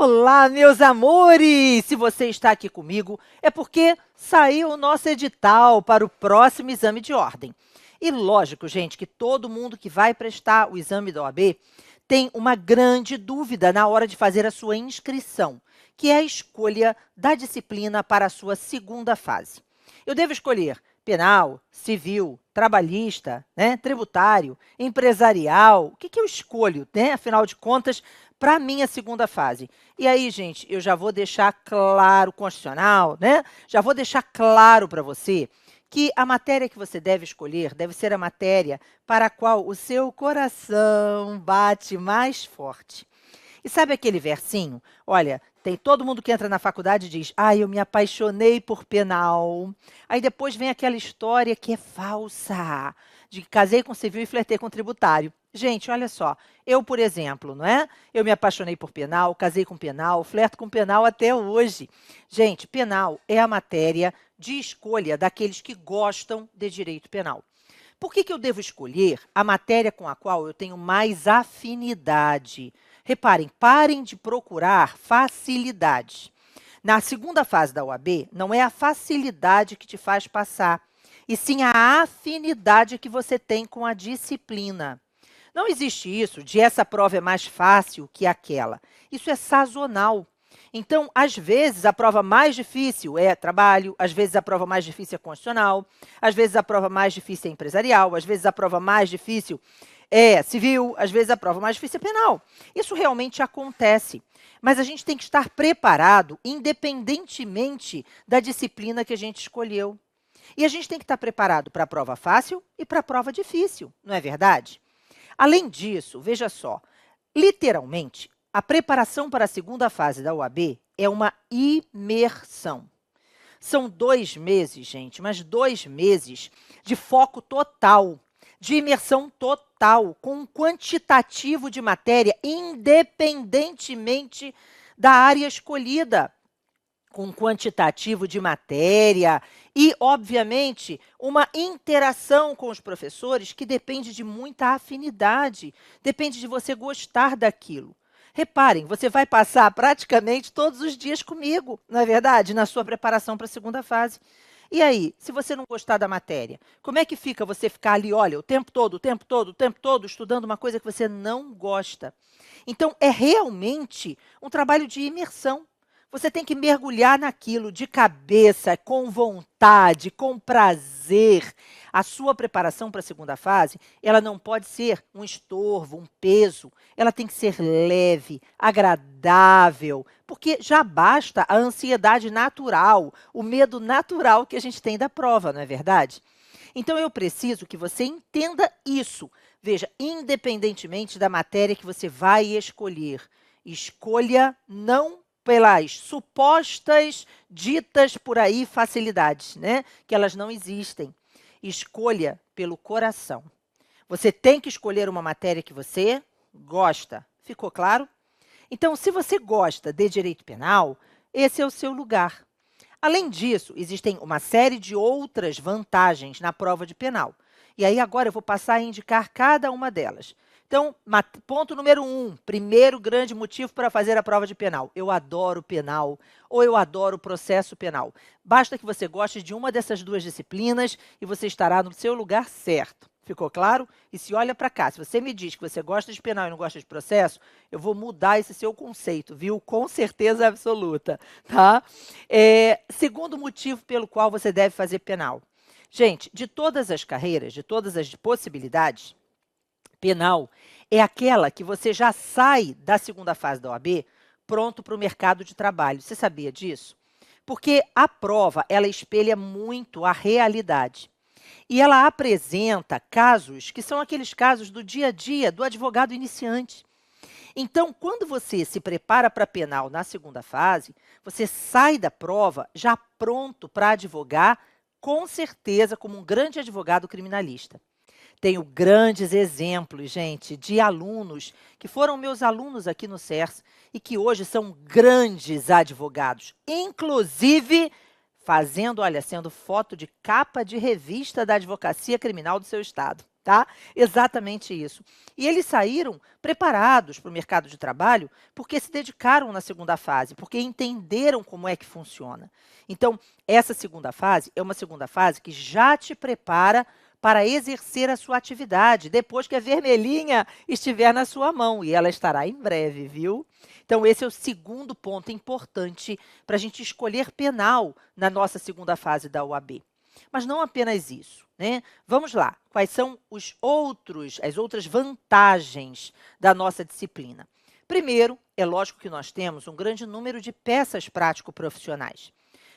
Olá, meus amores! Se você está aqui comigo, é porque saiu o nosso edital para o próximo exame de ordem. E lógico, gente, que todo mundo que vai prestar o exame da OAB tem uma grande dúvida na hora de fazer a sua inscrição, que é a escolha da disciplina para a sua segunda fase. Eu devo escolher penal, civil, trabalhista, tributário, empresarial. O que eu escolho, afinal de contas, para a minha segunda fase? E aí, gente, eu já vou deixar claro, constitucional, já vou deixar claro para você que a matéria que você deve escolher deve ser a matéria para a qual o seu coração bate mais forte. E sabe aquele versinho? Olha, tem todo mundo que entra na faculdade e diz, eu me apaixonei por penal. Aí depois vem aquela história que é falsa, de que casei com civil e flertei com tributário. Gente, olha só, eu, por exemplo, eu me apaixonei por penal, casei com penal, flerto com penal até hoje. Gente, penal é a matéria de escolha daqueles que gostam de direito penal. Por que eu devo escolher a matéria com a qual eu tenho mais afinidade? Reparem, parem de procurar facilidade. Na segunda fase da OAB, não é a facilidade que te faz passar, e sim a afinidade que você tem com a disciplina. Não existe isso de essa prova é mais fácil que aquela. Isso é sazonal. Então, às vezes, a prova mais difícil é trabalho, às vezes a prova mais difícil é constitucional, às vezes a prova mais difícil é empresarial, às vezes a prova mais difícil é civil, às vezes a prova mais difícil é penal. Isso realmente acontece, mas a gente tem que estar preparado independentemente da disciplina que a gente escolheu. E a gente tem que estar preparado para a prova fácil e para a prova difícil, não é verdade? Além disso, veja só, literalmente, a preparação para a segunda fase da OAB é uma imersão. São 2 meses, gente, mas 2 meses de foco total, de imersão total, com um quantitativo de matéria, independentemente da área escolhida. Com um quantitativo de matéria e, obviamente, uma interação com os professores que depende de muita afinidade, depende de você gostar daquilo. Reparem, você vai passar praticamente todos os dias comigo, não é verdade? Na sua preparação para a segunda fase. E aí, se você não gostar da matéria, como é que fica você ficar ali, olha, o tempo todo, estudando uma coisa que você não gosta? Então, é realmente um trabalho de imersão. Você tem que mergulhar naquilo de cabeça, com vontade, com prazer. A sua preparação para a segunda fase, ela não pode ser um estorvo, um peso. Ela tem que ser leve, agradável, porque já basta a ansiedade natural, o medo natural que a gente tem da prova, não é verdade? Então, eu preciso que você entenda isso. Veja, independentemente da matéria que você vai escolher, escolha não pelas supostas, ditas por aí, facilidades, que elas não existem. Escolha pelo coração. Você tem que escolher uma matéria que você gosta. Ficou claro? Então, se você gosta de direito penal, esse é o seu lugar. Além disso, existem uma série de outras vantagens na prova de penal. E aí, agora, eu vou passar a indicar cada uma delas. Então, ponto número 1, primeiro grande motivo para fazer a prova de penal. Eu adoro penal ou eu adoro processo penal. Basta que você goste de uma dessas 2 disciplinas e você estará no seu lugar certo. Ficou claro? E se olha para cá, se você me diz que você gosta de penal e não gosta de processo, eu vou mudar esse seu conceito, viu? Com certeza absoluta, tá? Segundo motivo pelo qual você deve fazer penal. Gente, de todas as carreiras, de todas as possibilidades, penal é aquela que você já sai da segunda fase da OAB pronto para o mercado de trabalho. Você sabia disso? Porque a prova, ela espelha muito a realidade. E ela apresenta casos que são aqueles casos do dia a dia do advogado iniciante. Então, quando você se prepara para penal na segunda fase, você sai da prova já pronto para advogar, com certeza, como um grande advogado criminalista. Tenho grandes exemplos, gente, de alunos que foram meus alunos aqui no CERS e que hoje são grandes advogados, inclusive fazendo, olha, sendo foto de capa de revista da advocacia criminal do seu estado. tá? Exatamente isso. E eles saíram preparados para o mercado de trabalho porque se dedicaram na segunda fase, porque entenderam como é que funciona. Então, essa segunda fase é uma segunda fase que já te prepara para exercer a sua atividade, depois que a vermelhinha estiver na sua mão, e ela estará em breve, viu? Então, esse é o segundo ponto importante para a gente escolher penal na nossa segunda fase da OAB. Mas não apenas isso, né? Vamos lá, quais são as outras vantagens da nossa disciplina? Primeiro, é lógico que nós temos um grande número de peças prático-profissionais,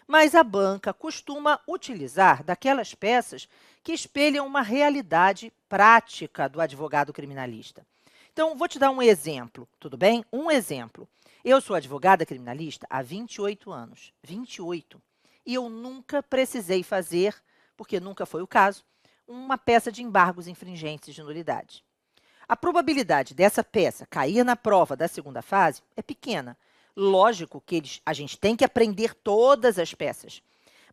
mas a banca costuma utilizar daquelas peças que espelham uma realidade prática do advogado criminalista. Então, vou te dar um exemplo, tudo bem? Um exemplo. Eu sou advogada criminalista há 28 anos, 28, e eu nunca precisei fazer, porque nunca foi o caso, uma peça de embargos infringentes de nulidade. A probabilidade dessa peça cair na prova da segunda fase é pequena. Lógico que a gente tem que aprender todas as peças,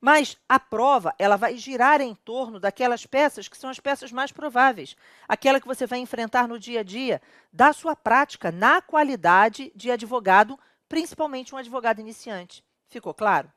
mas a prova ela vai girar em torno daquelas peças que são as peças mais prováveis, aquela que você vai enfrentar no dia a dia, da sua prática na qualidade de advogado, principalmente um advogado iniciante. Ficou claro?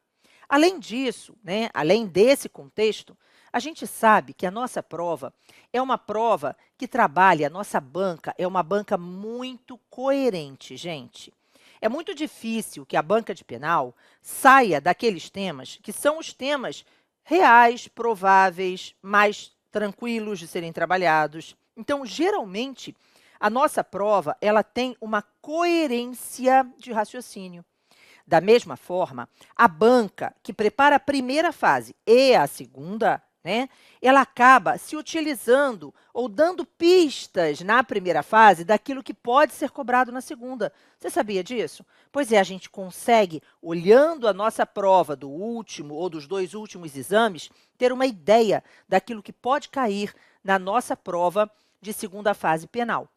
Além disso, né, além desse contexto, a gente sabe que a nossa prova é uma prova que trabalha, a nossa banca é uma banca muito coerente, gente. É muito difícil que a banca de penal saia daqueles temas que são os temas reais, prováveis, mais tranquilos de serem trabalhados. Então, geralmente, a nossa prova ela tem uma coerência de raciocínio. Da mesma forma, a banca que prepara a primeira fase e a segunda, né, ela acaba se utilizando ou dando pistas na primeira fase daquilo que pode ser cobrado na segunda. Você sabia disso? Pois é, a gente consegue, olhando a nossa prova do último ou dos 2 últimos exames, ter uma ideia daquilo que pode cair na nossa prova de segunda fase penal.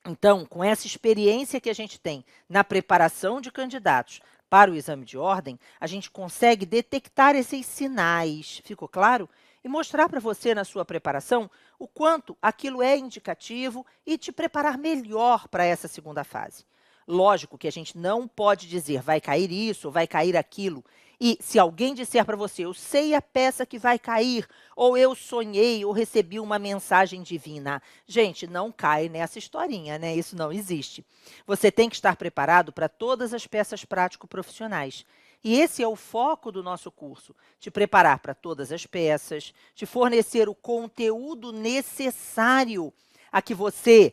Então, com essa experiência que a gente tem na preparação de candidatos para o exame de ordem, a gente consegue detectar esses sinais, ficou claro? E mostrar para você na sua preparação o quanto aquilo é indicativo e te preparar melhor para essa segunda fase. Lógico que a gente não pode dizer vai cair isso ou vai cair aquilo. E se alguém disser para você, eu sei a peça que vai cair, ou eu sonhei, ou recebi uma mensagem divina. Gente, não cai nessa historinha, né? Isso não existe. Você tem que estar preparado para todas as peças prático-profissionais. E esse é o foco do nosso curso, te preparar para todas as peças, te fornecer o conteúdo necessário a que você,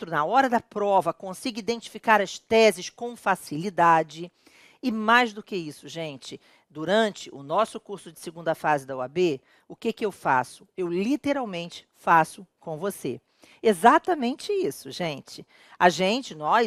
na hora da prova, consiga identificar as teses com facilidade. E mais do que isso, gente, durante o nosso curso de segunda fase da OAB, o que eu faço? Eu literalmente faço com você. Exatamente isso, gente.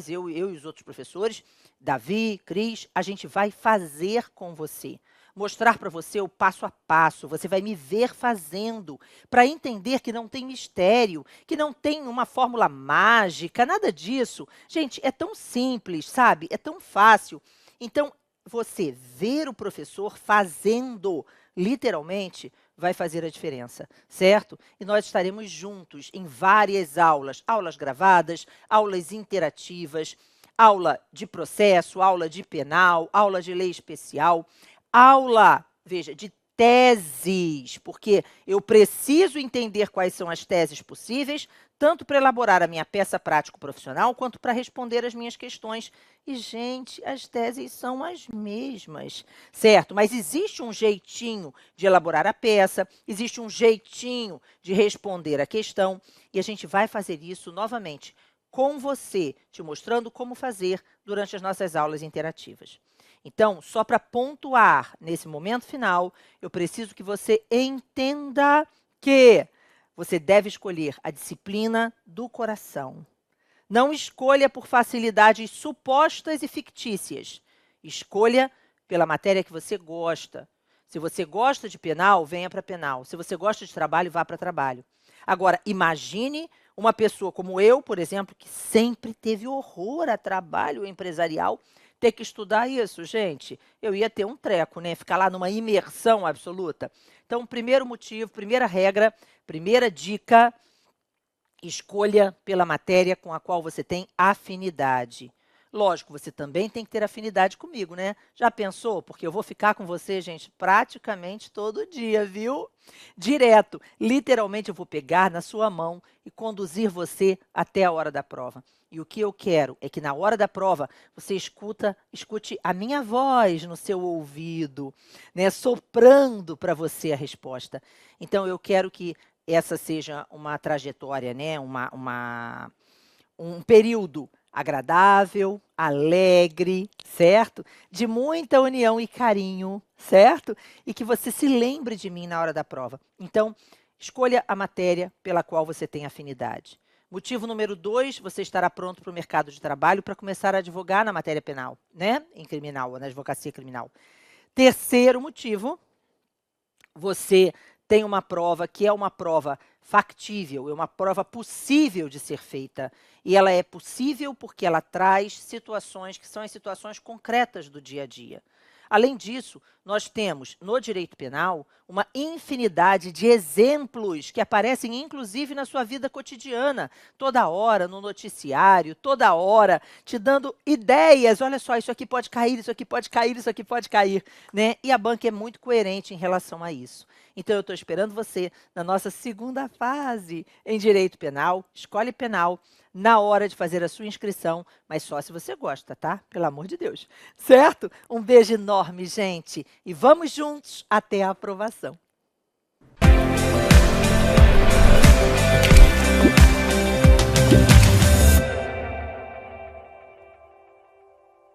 Eu e os outros professores, Davi, Cris, a gente vai fazer com você. Mostrar para você o passo a passo, você vai me ver fazendo, para entender que não tem mistério, que não tem uma fórmula mágica, nada disso. Gente, é tão simples, sabe? É tão fácil. Então, você ver o professor fazendo, literalmente, vai fazer a diferença, certo? E nós estaremos juntos em várias aulas, aulas gravadas, aulas interativas, aula de processo, aula de penal, aula de lei especial, aula, veja, de teses, porque eu preciso entender quais são as teses possíveis, tanto para elaborar a minha peça prático-profissional, quanto para responder as minhas questões. E, gente, as teses são as mesmas, certo? Mas existe um jeitinho de elaborar a peça, existe um jeitinho de responder a questão, e a gente vai fazer isso novamente com você, te mostrando como fazer durante as nossas aulas interativas. Então, só para pontuar nesse momento final, eu preciso que você entenda que você deve escolher a disciplina do coração. Não escolha por facilidades supostas e fictícias. Escolha pela matéria que você gosta. Se você gosta de penal, venha para penal. Se você gosta de trabalho, vá para trabalho. Agora, imagine uma pessoa como eu, por exemplo, que sempre teve horror a trabalho empresarial, ter que estudar isso, gente, eu ia ter um treco, né? Ficar lá numa imersão absoluta. Então, primeiro motivo, primeira regra, primeira dica, escolha pela matéria com a qual você tem afinidade. Lógico, você também tem que ter afinidade comigo, né? Já pensou? Porque eu vou ficar com você, gente, praticamente todo dia, viu? Direto. Literalmente, eu vou pegar na sua mão e conduzir você até a hora da prova. E o que eu quero é que na hora da prova você escute a minha voz no seu ouvido, né? Soprando para você a resposta. Então, eu quero que essa seja uma trajetória, né? Um período agradável, alegre, certo? De muita união e carinho, certo? E que você se lembre de mim na hora da prova. Então, escolha a matéria pela qual você tem afinidade. Motivo número 2, você estará pronto para o mercado de trabalho para começar a advogar na matéria penal, né? Em criminal, na advocacia criminal. Terceiro motivo, você tem uma prova que é uma prova factível, é uma prova possível de ser feita. E ela é possível porque ela traz situações que são as situações concretas do dia a dia. Além disso, nós temos no direito penal uma infinidade de exemplos que aparecem inclusive na sua vida cotidiana, toda hora no noticiário, toda hora te dando ideias, olha só, isso aqui pode cair, isso aqui pode cair, isso aqui pode cair, né? E a banca é muito coerente em relação a isso. Então eu estou esperando você na nossa segunda fase em direito penal, escolhe penal, na hora de fazer a sua inscrição, mas só se você gosta, tá? Pelo amor de Deus. Certo? Um beijo enorme, gente. E vamos juntos até a aprovação.